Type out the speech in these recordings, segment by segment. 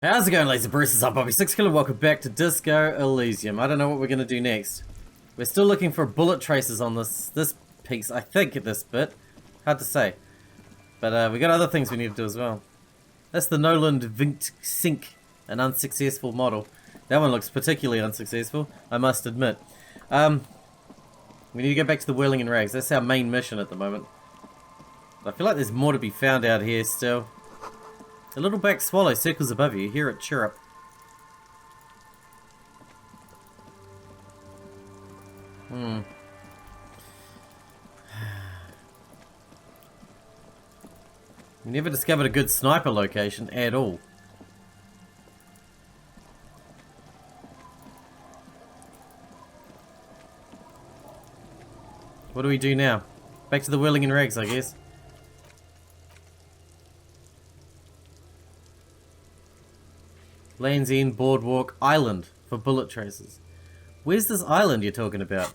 How's it going, laser bruises? I'm Bobby Sixkilla. Welcome back to Disco Elysium. I don't know what we're going to do next. We're still looking for bullet traces on this piece, I think, at this bit. Hard to say. But we got other things we need to do as well. That's the Noland Vint Sync, an unsuccessful model. That one looks particularly unsuccessful, I must admit. We need to get back to the Whirling and Rags. That's our main mission at the moment. But I feel like there's more to be found out here still. A little black swallow circles above you. You hear it chirrup. We never discovered a good sniper location at all. What do we do now? Back to the Whirling and Rags, I guess. Land's End, Boardwalk, Island for bullet traces. Where's this island you're talking about?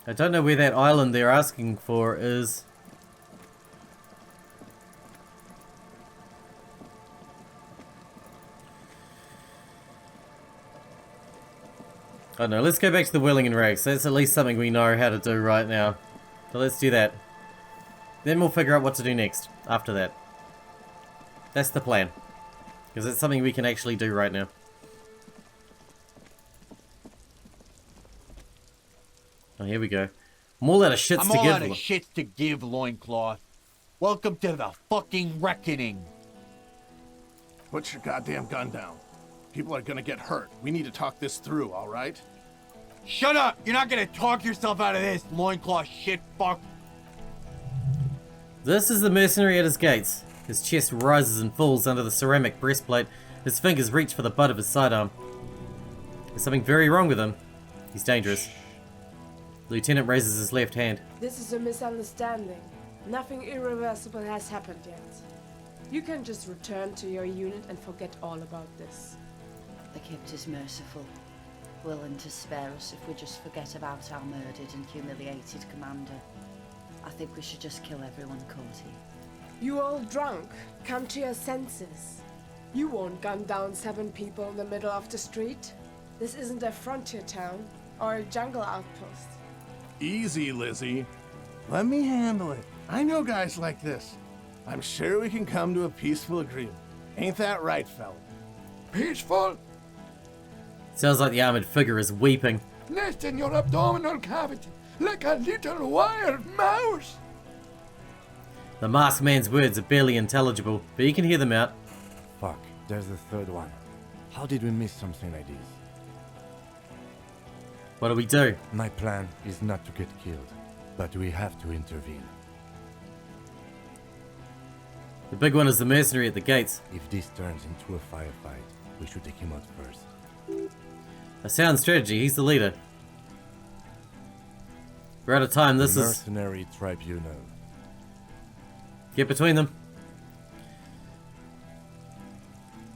I don't know where that island they're asking for is. I don't know, let's go back to the Whirling and Rags. That's at least something we know how to do right now. So let's do that. Then we'll figure out what to do next, after that. That's the plan. Because it's something we can actually do right now. Oh, here we go. I'm all out of shits to give. I'm all out of shits to give, loincloth. Welcome to the fucking reckoning. Put your goddamn gun down. People are gonna get hurt. We need to talk this through, all right? Shut up! You're not gonna talk yourself out of this, loincloth shit fuck. This is the mercenary at his gates. His chest rises and falls under the ceramic breastplate. His fingers reach for the butt of his sidearm. There's something very wrong with him. He's dangerous. The lieutenant raises his left hand. This is a misunderstanding. Nothing irreversible has happened yet. You can just return to your unit and forget all about this. The Kipt is merciful, willing to spare us if we just forget about our murdered and humiliated commander. I think we should just kill everyone caught here. You all drunk. Come to your senses. You won't gun down 7 people in the middle of the street. This isn't a frontier town or a jungle outpost. Easy, Lizzie. Let me handle it. I know guys like this. I'm sure we can come to a peaceful agreement. Ain't that right, fella? Peaceful? Sounds like the armored figure is weeping. Nest in your abdominal cavity, like a little wild mouse. The masked man's words are barely intelligible, but you can hear them out. Fuck, there's the third one. How did we miss something like this? What do we do? My plan is not to get killed, but we have to intervene. The big one is the mercenary at the gates. If this turns into a firefight, we should take him out first. A sound strategy, he's the leader. We're out of time, this the is... Mercenary Tribunal. Get between them.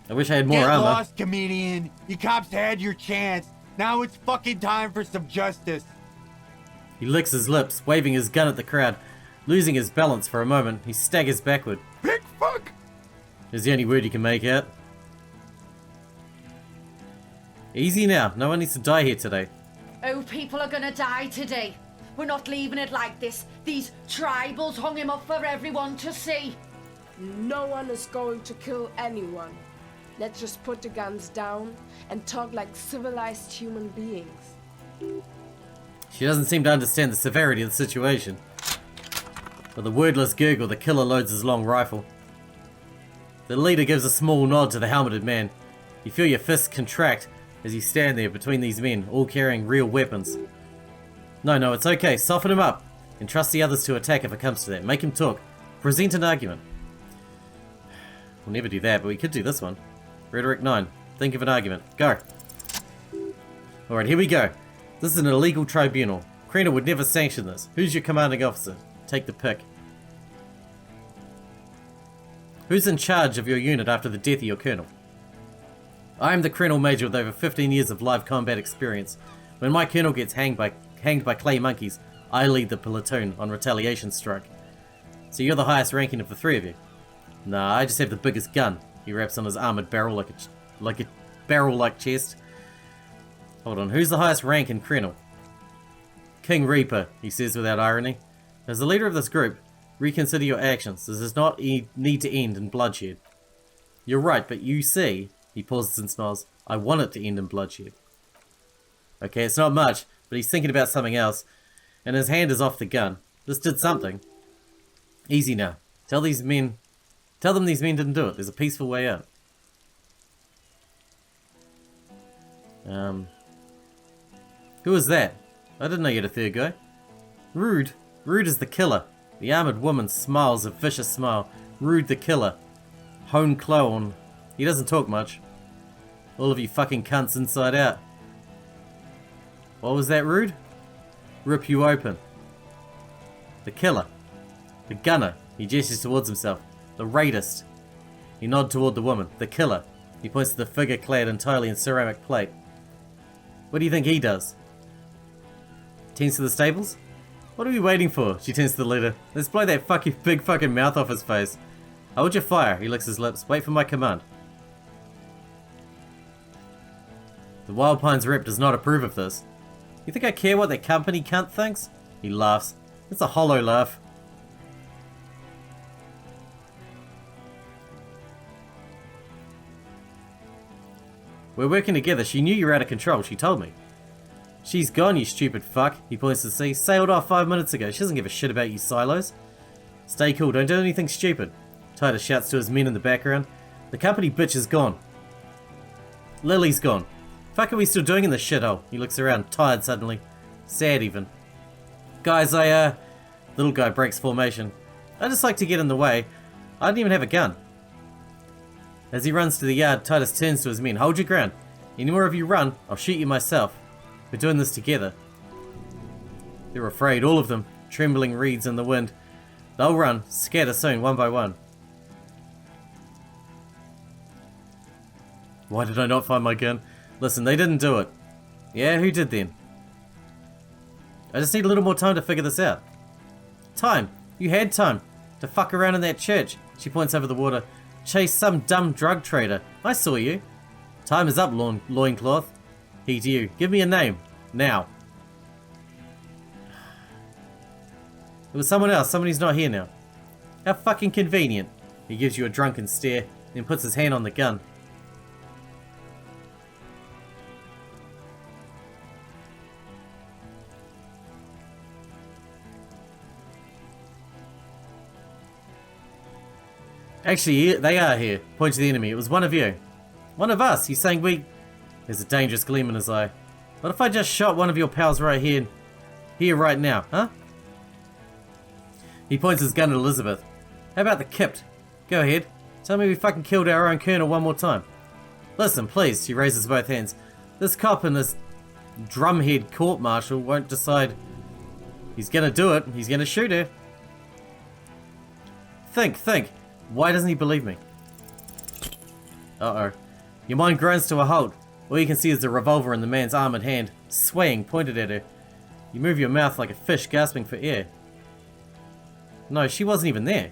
I wish I had more Get armor. lost, comedian. You cops had your chance. Now it's fucking time for some justice. He licks his lips, waving his gun at the crowd. Losing his balance for a moment, he staggers backward. Big fuck! Is the only word you can make out. Easy now, no one needs to die here today. Oh, people are gonna die today. We're not leaving it like this. These tribals hung him up for everyone to see. No one is going to kill anyone. Let's just put the guns down and talk like civilized human beings. She doesn't seem to understand the severity of the situation. With a wordless gurgle, the killer loads his long rifle. The leader gives a small nod to the helmeted man. You feel your fists contract as you stand there between these men, all carrying real weapons. No, it's okay. Soften him up and trust the others to attack if it comes to that. Make him talk. Present an argument. We'll never do that, but we could do this one. Rhetoric 9. Think of an argument. Go. Alright, here we go. This is an illegal tribunal. Krena would never sanction this. Who's your commanding officer? Take the pick. Who's in charge of your unit after the death of your colonel? I am the Colonel Major with over 15 years of live combat experience. When my colonel gets hanged by clay monkeys, I lead the platoon on retaliation strike. So you're the highest ranking of the three of you? Nah, I just have the biggest gun. He raps on his armored barrel like a barrel-like chest. Hold on, who's the highest rank in Colonel? King Reaper, he says without irony. As the leader of this group, reconsider your actions. This does not need to end in bloodshed. You're right, but you see, he pauses and smiles, I want it to end in bloodshed. Okay, it's not much, but he's thinking about something else, and his hand is off the gun. This did something. Easy now. Tell them these men didn't do it. There's a peaceful way out. Who is that? I didn't know you had a third guy. Rude. Rude is the killer. The armored woman smiles a vicious smile. Rude the killer. Hone clone. He doesn't talk much. All of you fucking cunts inside out. What was that, Rude? Rip you open. The killer. The gunner. He gestures towards himself. The raidist. He nods toward the woman. The killer. He points to the figure clad entirely in ceramic plate. What do you think he does? Tends to the stables? What are we waiting for? She turns to the leader. Let's blow that big fucking mouth off his face. Hold your fire. He licks his lips. Wait for my command. The Wild Pines rep does not approve of this. You think I care what that company cunt thinks? He laughs. It's a hollow laugh. We're working together. She knew you were out of control. She told me. She's gone, you stupid fuck. He points to the sea. Sailed off 5 minutes ago. She doesn't give a shit about you silos. Stay cool. Don't do anything stupid. Titus shouts to his men in the background. The company bitch is gone. Lily's gone. Fuck are we still doing in this shithole? He looks around, tired suddenly. Sad even. Guys, Little guy breaks formation. I just like to get in the way. I didn't even have a gun. As he runs to the yard, Titus turns to his men. Hold your ground. Any more of you run, I'll shoot you myself. We're doing this together. They're afraid, all of them. Trembling reeds in the wind. They'll run, scatter soon, one by one. Why did I not find my gun? Listen, they didn't do it. Yeah, who did then? I just need a little more time to figure this out. Time? You had time to fuck around in that church. She points over the water. Chase some dumb drug trader. I saw you. Time is up, loincloth. He to you. Give me a name. Now. It was someone else. Somebody's not here now. How fucking convenient. He gives you a drunken stare, then puts his hand on the gun. Actually, they are here. Point to the enemy. It was one of you. One of us. He's saying we... There's a dangerous gleam in his eye. What if I just shot one of your pals right here? Here, right now, huh? He points his gun at Elizabeth. How about the Kipt? Go ahead. Tell me we fucking killed our own colonel one more time. Listen, please. She raises both hands. This cop and this drumhead court-martial won't decide... He's gonna do it. He's gonna shoot her. Think. Why doesn't he believe me? Uh-oh. Your mind grinds to a halt. All you can see is the revolver in the man's armored hand, swaying, pointed at her. You move your mouth like a fish gasping for air. No, she wasn't even there.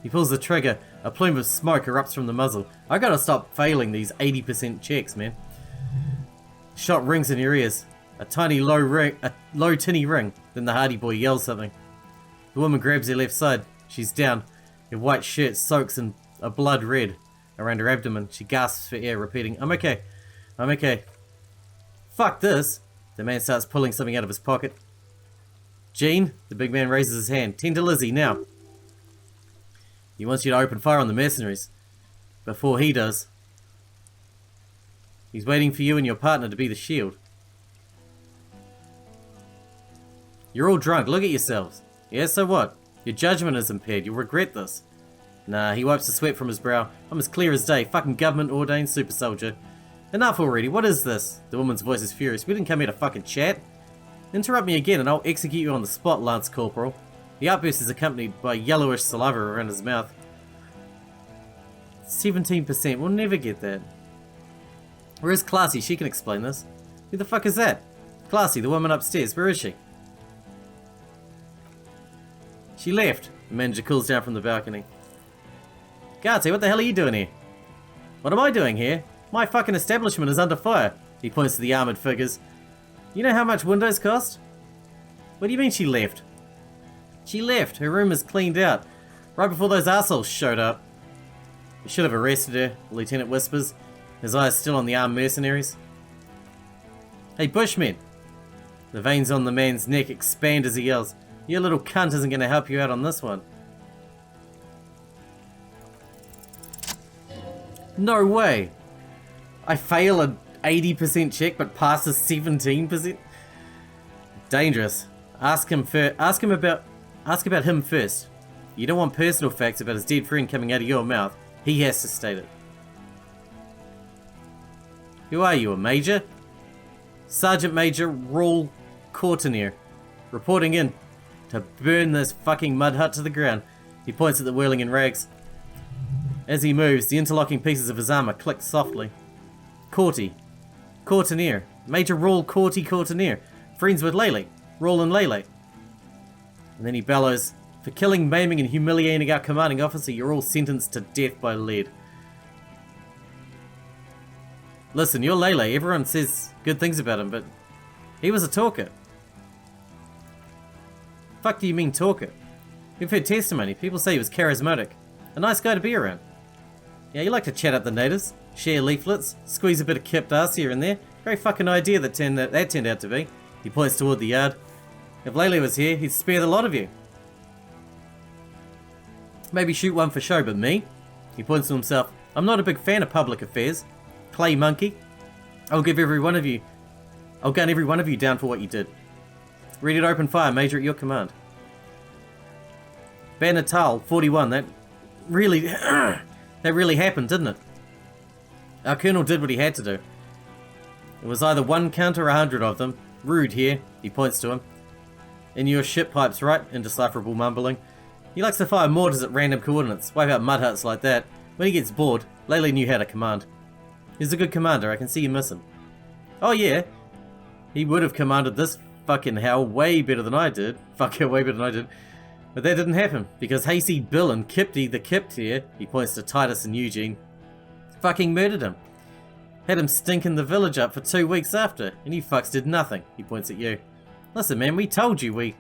He pulls the trigger. A plume of smoke erupts from the muzzle. I gotta stop failing these 80% checks, man. Shot rings in your ears. A tiny low tinny ring. Then the hardy boy yells something. The woman grabs her left side. She's down. Her white shirt soaks in a blood red around her abdomen. She gasps for air, repeating, I'm okay. I'm okay. Fuck this. The man starts pulling something out of his pocket. Jean, the big man raises his hand. Tend to Lizzie, now. He wants you to open fire on the mercenaries. Before he does. He's waiting for you and your partner to be the shield. You're all drunk. Look at yourselves. Yeah, so what? Your judgment is impaired. You'll regret this. Nah, he wipes the sweat from his brow. I'm as clear as day. Fucking government-ordained super soldier. Enough already. What is this? The woman's voice is furious. We didn't come here to fucking chat. Interrupt me again and I'll execute you on the spot, Lance Corporal. The outburst is accompanied by yellowish saliva around his mouth. 17%. We'll never get that. Where's Classy? She can explain this. Who the fuck is that? Classy, the woman upstairs. Where is she? She left. The manager calls down from the balcony. Garte, what the hell are you doing here? What am I doing here? My fucking establishment is under fire. He points to the armoured figures. You know how much windows cost? What do you mean she left? She left. Her room is cleaned out. Right before those assholes showed up. You should have arrested her, the lieutenant whispers, his eyes still on the armed mercenaries. Hey, Bushman! The veins on the man's neck expand as he yells. Your little cunt isn't going to help you out on this one. No way! I fail a 80% check but pass a 17%? Dangerous. Ask about him first. You don't want personal facts about his dead friend coming out of your mouth. He has to state it. Who are you, a major? Sergeant Major Raul Courtenier. Reporting in to burn this fucking mud hut to the ground. He points at the whirling in rags. As he moves, the interlocking pieces of his armor click softly. Courtenier. Major Raul Courtenier. Friends with Lele. Raul and Lele. And then he bellows, for killing, maiming, and humiliating our commanding officer, you're all sentenced to death by lead. Listen, you're Lele. Everyone says good things about him, but he was a talker. Fuck do you mean talker? We've heard testimony. People say he was charismatic. A nice guy to be around. Yeah, you like to chat up the natives, share leaflets, squeeze a bit of kipped ass here and there. Great fucking idea that turned out to be. He points toward the yard. If Lele was here, he'd spare the lot of you. Maybe shoot one for show, but me? He points to himself. I'm not a big fan of public affairs. Clay monkey. I'll gun every one of you down for what you did. Ready to open fire, Major, at your command. Banatal, 41, that really happened, didn't it? Our colonel did what he had to do. It was either one count or 100 of them. Rude here, he points to him. In your ship pipes, right? Indecipherable mumbling. He likes to fire mortars at random coordinates, wipe out mud huts like that. When he gets bored, Lele knew how to command. He's a good commander, I can see you miss him. Oh yeah, he would have commanded this fucking hell way better than I did. Way better than I did. But that didn't happen, because Hayseed Bill and Kipty the Kipt here, he points to Titus and Eugene, fucking murdered him. Had him stinking the village up for 2 weeks after, and you fucks did nothing. He points at you. Listen man, we told you,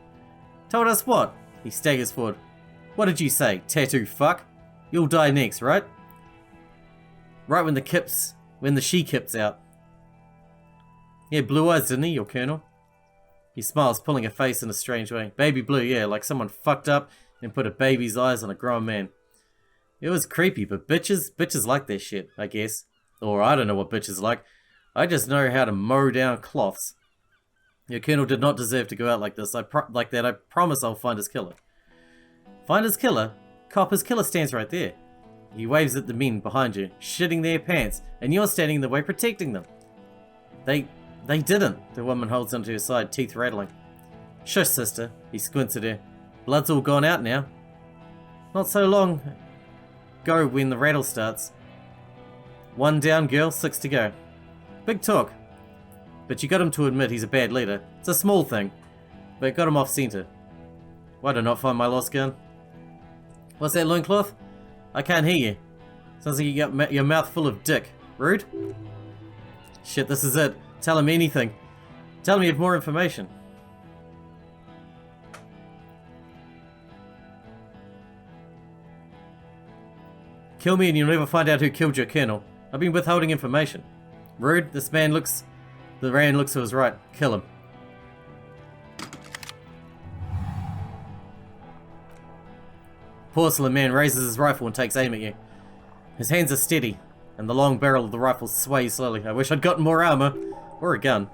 Told us what? He staggers forward. What did you say, tattoo fuck? You'll die next, right? Right when the she-kip's out. He had blue eyes, didn't he, your colonel? He smiles, pulling a face in a strange way. Baby blue, yeah, like someone fucked up and put a baby's eyes on a grown man. It was creepy, but bitches like that shit, I guess. Or I don't know what bitches like. I just know how to mow down cloths. Your colonel did not deserve to go out like this. I promise I'll find his killer. Find his killer? Copper's killer stands right there. He waves at the men behind you, shitting their pants, and you're standing in the way protecting them. They didn't. The woman holds onto her side, teeth rattling. Shush, sister. He squints at her. Blood's all gone out now. Not so long go when the rattle starts. 1 down, girl, 6 to go. Big talk. But you got him to admit he's a bad leader. It's a small thing, but it got him off center. Why did I not find my lost gun? What's that, loincloth? I can't hear you. Sounds like you got your mouth full of dick. Rude? Shit, this is it. Tell him anything. Tell him you have more information. Kill me and you'll never find out who killed your colonel. I've been withholding information. Rude, the man looks to his right. Kill him. Porcelain man raises his rifle and takes aim at you. His hands are steady, and the long barrel of the rifle sways slowly. I wish I'd gotten more armor. Or a gun.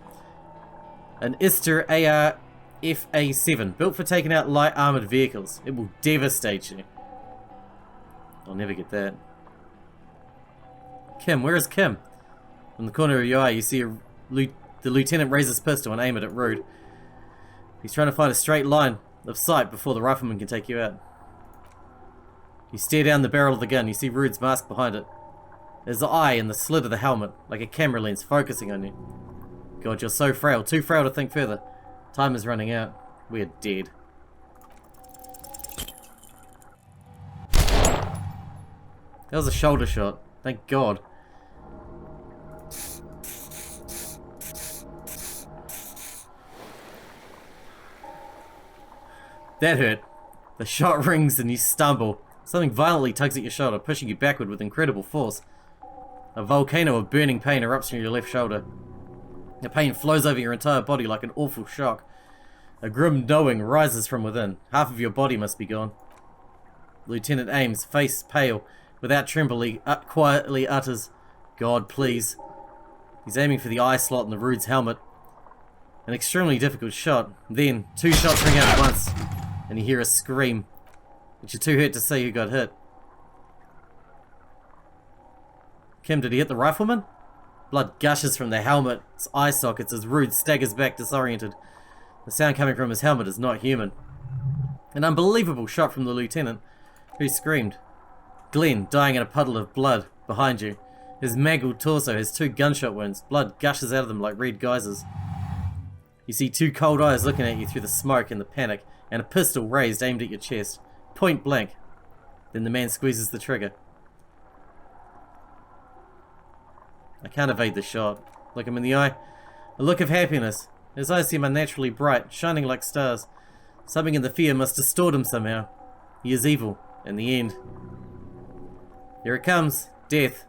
An Ister AR FA7, built for taking out light armored vehicles. It will devastate you. I'll never get that. Kim, where is Kim? In the corner of your eye, you see the lieutenant raise his pistol and aim it at Rude. He's trying to find a straight line of sight before the rifleman can take you out. You stare down the barrel of the gun. You see Rude's mask behind it. There's an eye in the slit of the helmet, like a camera lens focusing on you. God, you're so frail. Too frail to think further. Time is running out. We're dead. That was a shoulder shot. Thank God. That hurt. The shot rings and you stumble. Something violently tugs at your shoulder, pushing you backward with incredible force. A volcano of burning pain erupts from your left shoulder. The pain flows over your entire body like an awful shock. A grim knowing rises from within. Half of your body must be gone. Lieutenant Ames, face pale, without tremble, he quietly utters, "God, please." He's aiming for the eye slot in the Rude's helmet. An extremely difficult shot. Then, 2 shots ring out at once, and you hear a scream, but you're too hurt to say who got hit. Kim, did he hit the rifleman? Blood gushes from the helmet's eye sockets as Rude staggers back disoriented. The sound coming from his helmet is not human. An unbelievable shot from the lieutenant, who screamed. Glenn, dying in a puddle of blood behind you. His mangled torso has 2 gunshot wounds. Blood gushes out of them like red geysers. You see 2 cold eyes looking at you through the smoke and the panic, and a pistol raised aimed at your chest. Point blank. Then the man squeezes the trigger. I can't evade the shot. Look him in the eye. A look of happiness. His eyes seem unnaturally bright, shining like stars. Something in the fear must distort him somehow. He is evil, in the end. Here it comes. Death.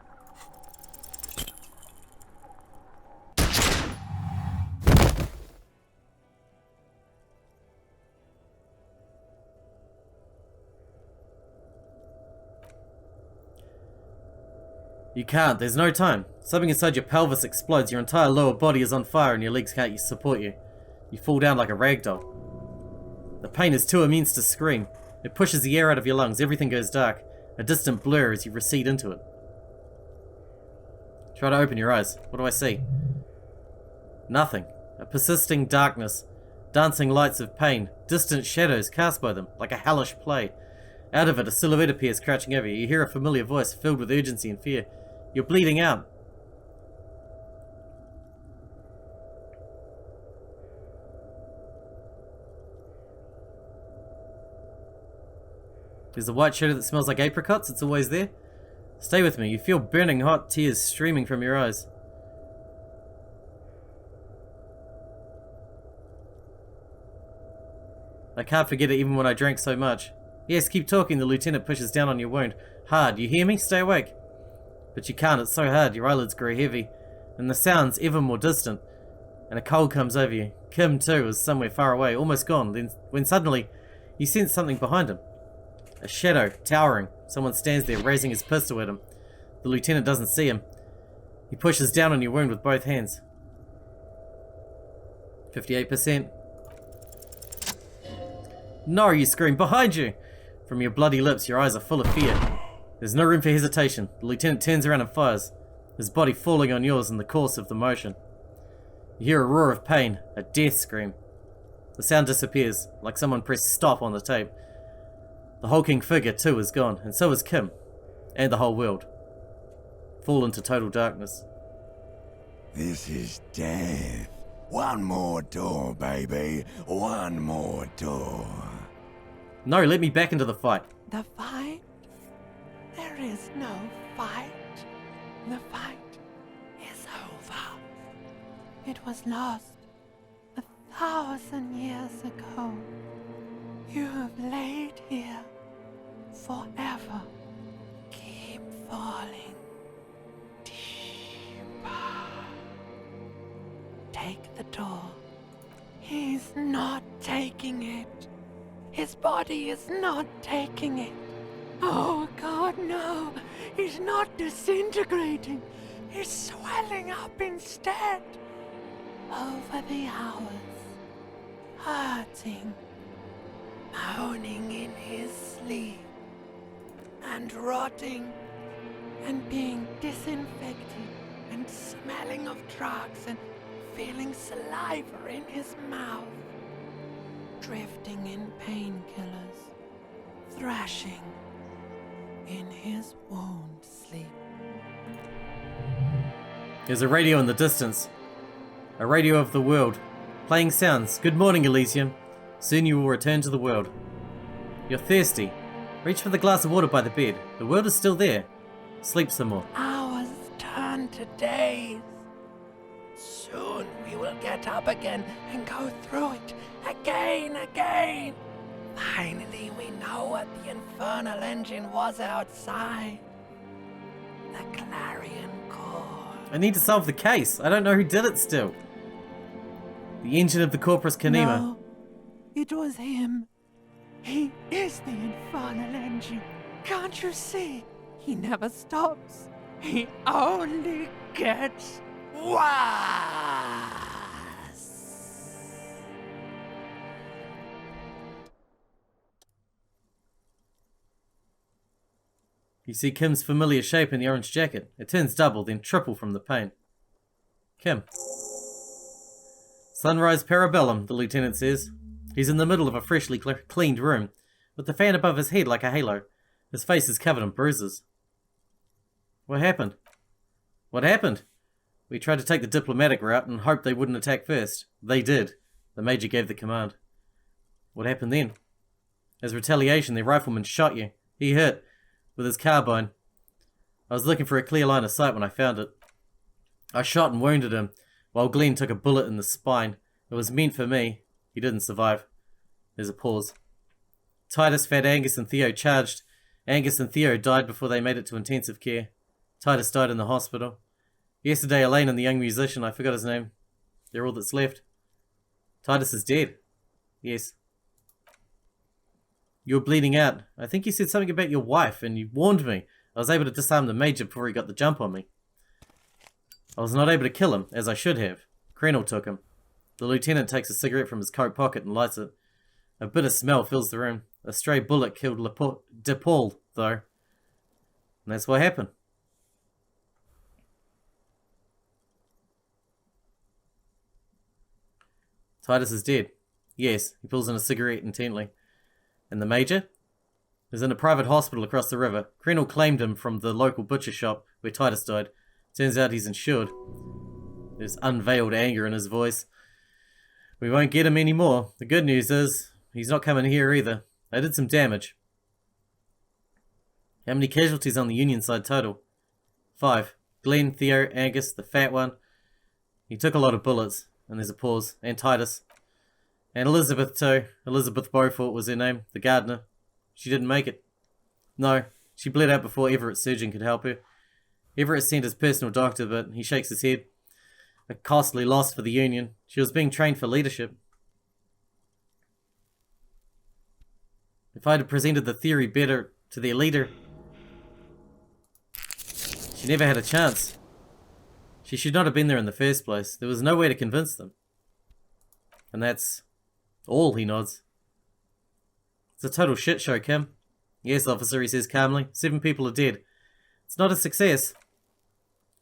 You can't. There's no time. Something inside your pelvis explodes. Your entire lower body is on fire and your legs can't support you. You fall down like a rag doll. The pain is too immense to scream. It pushes the air out of your lungs. Everything goes dark. A distant blur as you recede into it. Try to open your eyes. What do I see? Nothing. A persisting darkness. Dancing lights of pain. Distant shadows cast by them, like a hellish play. Out of it, a silhouette appears crouching over you. You hear a familiar voice filled with urgency and fear. You're bleeding out. There's a white shadow that smells like apricots. It's always there. Stay with me. You feel burning hot tears streaming from your eyes. I can't forget it even when I drank so much. Yes, keep talking. The lieutenant pushes down on your wound. Hard. You hear me? Stay awake. But you can't. It's so hard. Your eyelids grow heavy. And the sound's ever more distant. And a cold comes over you. Kim, too, is somewhere far away. Almost gone. Then, when suddenly, you sense something behind him. A shadow, towering. Someone stands there, raising his pistol at him. The lieutenant doesn't see him. He pushes down on your wound with both hands. 58%. No, you scream. Behind you! From your bloody lips, your eyes are full of fear. There's no room for hesitation. The lieutenant turns around and fires, his body falling on yours in the course of the motion. You hear a roar of pain, a death scream. The sound disappears, like someone pressed stop on the tape. The hulking figure, too, is gone, and so is Kim, and the whole world. Fall into total darkness. This is death. One more door, baby. One more door. No, let me back into the fight. The fight? There is no fight. The fight is over. It was lost 1,000 years ago. You have laid here forever. Keep falling deeper. Take the door. He's not taking it. His body is not taking it. Oh God, no. He's not disintegrating. He's swelling up instead. Over the hours, hurting, moaning in his sleep, and rotting, and being disinfected, and smelling of drugs, and feeling saliva in his mouth, drifting in painkillers, thrashing, in his wound sleep. There's a radio in the distance. A radio of the world. Playing sounds. Good morning, Elysium. Soon you will return to the world. You're thirsty. Reach for the glass of water by the bed. The world is still there. Sleep some more. Hours turn to days. Soon we will get up again and go through it again. Finally, we know what the infernal engine was outside. The clarion call. I need to solve the case. I don't know who did it still. The engine of the Corpus Canema. No, it was him. He is the infernal engine. Can't you see? He never stops. He only gets worse. You see Kim's familiar shape in the orange jacket. It turns double, then triple from the pain. Kim. Sunrise Parabellum, the lieutenant says. He's in the middle of a freshly cleaned room, with the fan above his head like a halo. His face is covered in bruises. What happened? What happened? We tried to take the diplomatic route and hoped they wouldn't attack first. They did. The major gave the command. What happened then? As retaliation, their rifleman shot you. He hit, with his carbine. I was looking for a clear line of sight when I found it. I shot and wounded him, while Glenn took a bullet in the spine. It was meant for me. He didn't survive. There's a pause. Titus, Fat Angus, and Theo charged. Angus and Theo died before they made it to intensive care. Titus died in the hospital. Yesterday, Elaine and the young musician, I forgot his name. They're all that's left. Titus is dead. Yes. You're bleeding out. I think you said something about your wife, and you warned me. I was able to disarm the major before he got the jump on me. I was not able to kill him, as I should have. Krenel took him. The lieutenant takes a cigarette from his coat pocket and lights it. A bitter smell fills the room. A stray bullet killed DePaul, though. And that's what happened. Titus is dead. Yes, he pulls in a cigarette intently. And the major? Is in a private hospital across the river. Krenel claimed him from the local butcher shop where Titus died. Turns out he's insured. There's unveiled anger in his voice. We won't get him anymore. The good news is, he's not coming here either. I did some damage. How many casualties on the Union side total? 5. Glenn, Theo, Angus, the fat one. He took a lot of bullets. And there's a pause. And Titus. And Elizabeth too. Elizabeth Beaufort was her name. The gardener. She didn't make it. No. She bled out before Everett's surgeon could help her. Everett sent his personal doctor, but he shakes his head. A costly loss for the Union. She was being trained for leadership. If I'd have presented the theory better to their leader, she never had a chance. She should not have been there in the first place. There was no way to convince them. And that's all, he nods. It's a total shit show, Kim. Yes, officer, he says calmly. 7 people are dead. It's not a success.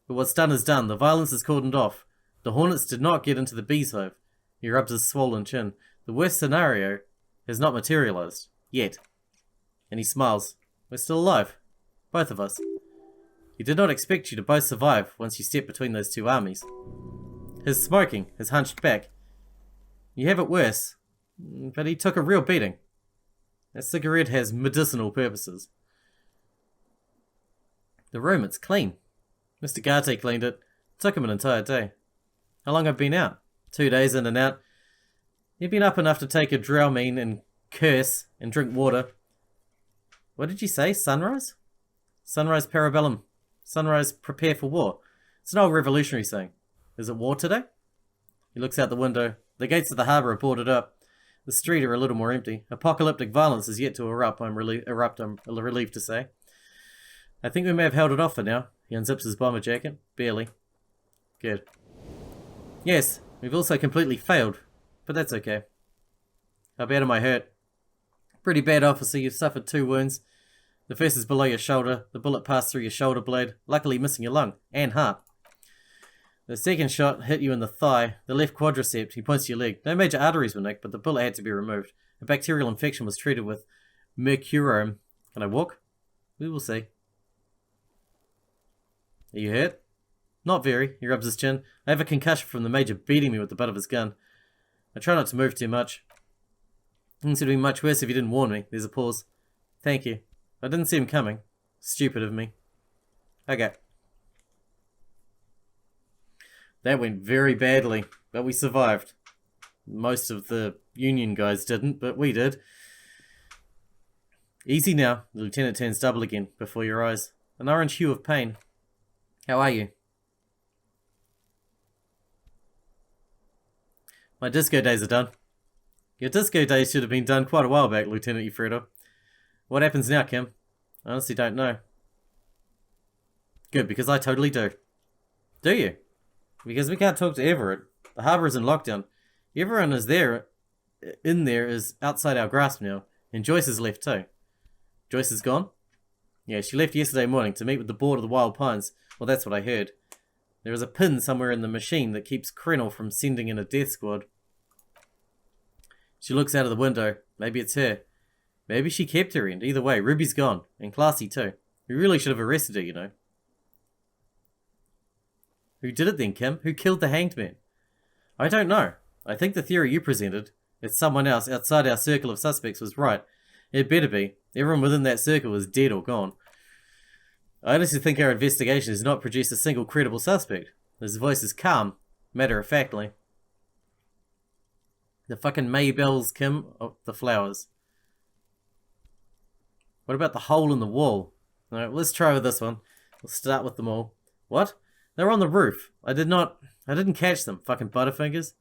But what's done is done. The violence is cordoned off. The Hornets did not get into the bee's hive. He rubs his swollen chin. The worst scenario has not materialized. Yet. And he smiles. We're still alive. Both of us. He did not expect you to both survive once you stepped between those two armies. His smoking, his hunched back. You have it worse. But he took a real beating. That cigarette has medicinal purposes. The room, it's clean. Mr. Garte cleaned it. Took him an entire day. How long I've been out? 2 days in and out. You've been up enough to take a Dramamine and curse and drink water. What did you say? Sunrise? Sunrise Parabellum. Sunrise prepare for war. It's an old revolutionary saying. Is it war today? He looks out the window. The gates of the harbour are boarded up. The street are a little more empty. Apocalyptic violence is yet to erupt, I'm relieved to say. I think we may have held it off for now. He unzips his bomber jacket. Barely. Good. Yes, we've also completely failed. But that's okay. How bad am I hurt? Pretty bad, officer. You've suffered 2 wounds. The first is below your shoulder. The bullet passed through your shoulder blade, luckily missing your lung and heart. The second shot hit you in the thigh, the left quadricep. He points to your leg. No major arteries were nicked, but the bullet had to be removed. A bacterial infection was treated with mercurium. Can I walk? We will see. Are you hurt? Not very. He rubs his chin. I have a concussion from the Major beating me with the butt of his gun. I try not to move too much. Things would be much worse if you didn't warn me. There's a pause. Thank you. I didn't see him coming. Stupid of me. Okay. That went very badly, but we survived. Most of the Union guys didn't, but we did. Easy now. The lieutenant turns double again before your eyes. An orange hue of pain. How are you? My disco days are done. Your disco days should have been done quite a while back, Lieutenant Ufredo. What happens now, Kim? I honestly don't know. Good, because I totally do. Do you? Because we can't talk to Everett. The harbour is in lockdown. Everyone is in there is outside our grasp now. And Joyce is left too. Joyce is gone? Yeah, she left yesterday morning to meet with the board of the Wild Pines. Well, that's what I heard. There is a pin somewhere in the machine that keeps Krennel from sending in a death squad. She looks out of the window. Maybe it's her. Maybe she kept her end. Either way, Ruby's gone. And Classy too. We really should have arrested her, you know. Who did it then, Kim? Who killed the hanged man? I don't know. I think the theory you presented, that someone else outside our circle of suspects, was right. It better be. Everyone within that circle is dead or gone. I honestly think our investigation has not produced a single credible suspect. His voice is calm, matter-of-factly. The fucking Maybells, Kim. Oh, the flowers. What about the hole in the wall? Alright, let's try with this one. We'll start with them all. What? They're on the roof. I didn't catch them, fucking butterfingers.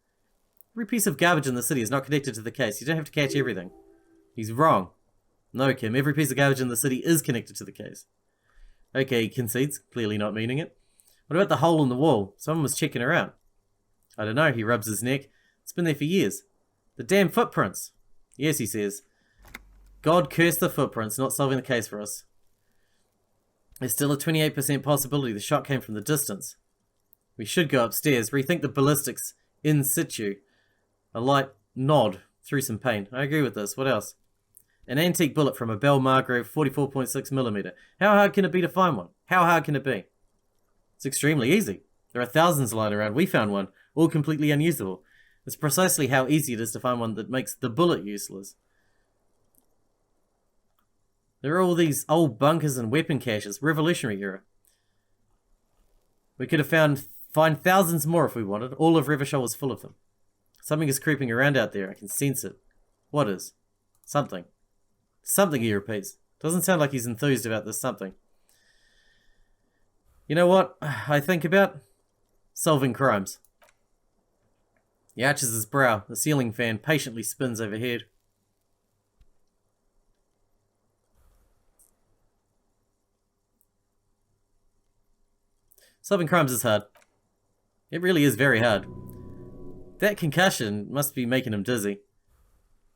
Every piece of garbage in the city is not connected to the case. You don't have to catch everything. He's wrong. No, Kim, every piece of garbage in the city is connected to the case. Okay, he concedes, clearly not meaning it. What about the hole in the wall? Someone was checking her out. I don't know, he rubs his neck. It's been there for years. The damn footprints. Yes, he says. God curse the footprints, not solving the case for us. There's still a 28% possibility the shot came from the distance. We should go upstairs, rethink the ballistics in situ. A light nod through some pain. I agree with this. What else? An antique bullet from a Bell Margrave 44.6mm. How hard can it be to find one? How hard can it be? It's extremely easy. There are thousands lying around. We found one, all completely unusable. It's precisely how easy it is to find one that makes the bullet useless. There are all these old bunkers and weapon caches, Revolutionary era. We could have find thousands more if we wanted. All of Revachol was full of them. Something is creeping around out there. I can sense it. What is? Something. Something, he repeats. Doesn't sound like he's enthused about this something. You know what I think about? Solving crimes. He arches his brow. The ceiling fan patiently spins overhead. Solving crimes is hard. It really is very hard. That concussion must be making him dizzy.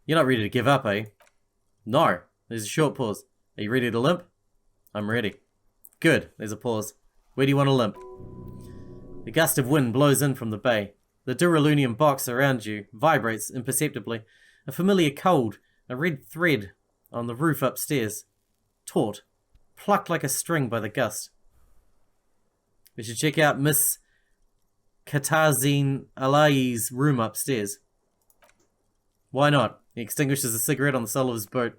You're not ready to give up, eh? No. There's a short pause. Are you ready to limp? I'm ready. Good. There's a pause. Where do you want to limp? A gust of wind blows in from the bay. The duralunium box around you vibrates imperceptibly. A familiar cold, a red thread on the roof upstairs. Taut. Plucked like a string by the gust. We should check out Miss Katazine Alayi's room upstairs. Why not? He extinguishes a cigarette on the sole of his boot.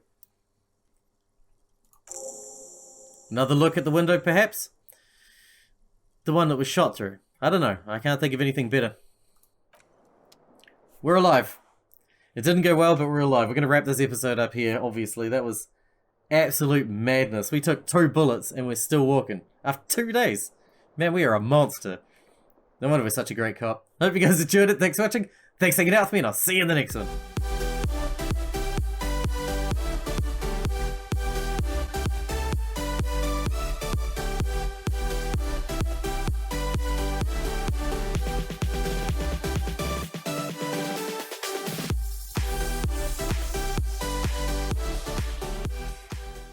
Another look at the window, perhaps? The one that was shot through. I don't know. I can't think of anything better. We're alive. It didn't go well, but we're alive. We're going to wrap this episode up here, obviously. That was absolute madness. We took 2 bullets and we're still walking. After 2 days. Man, we are a monster. No wonder we're such a great cop. Hope you guys enjoyed it. Thanks for watching. Thanks for hanging out with me, and I'll see you in the next one.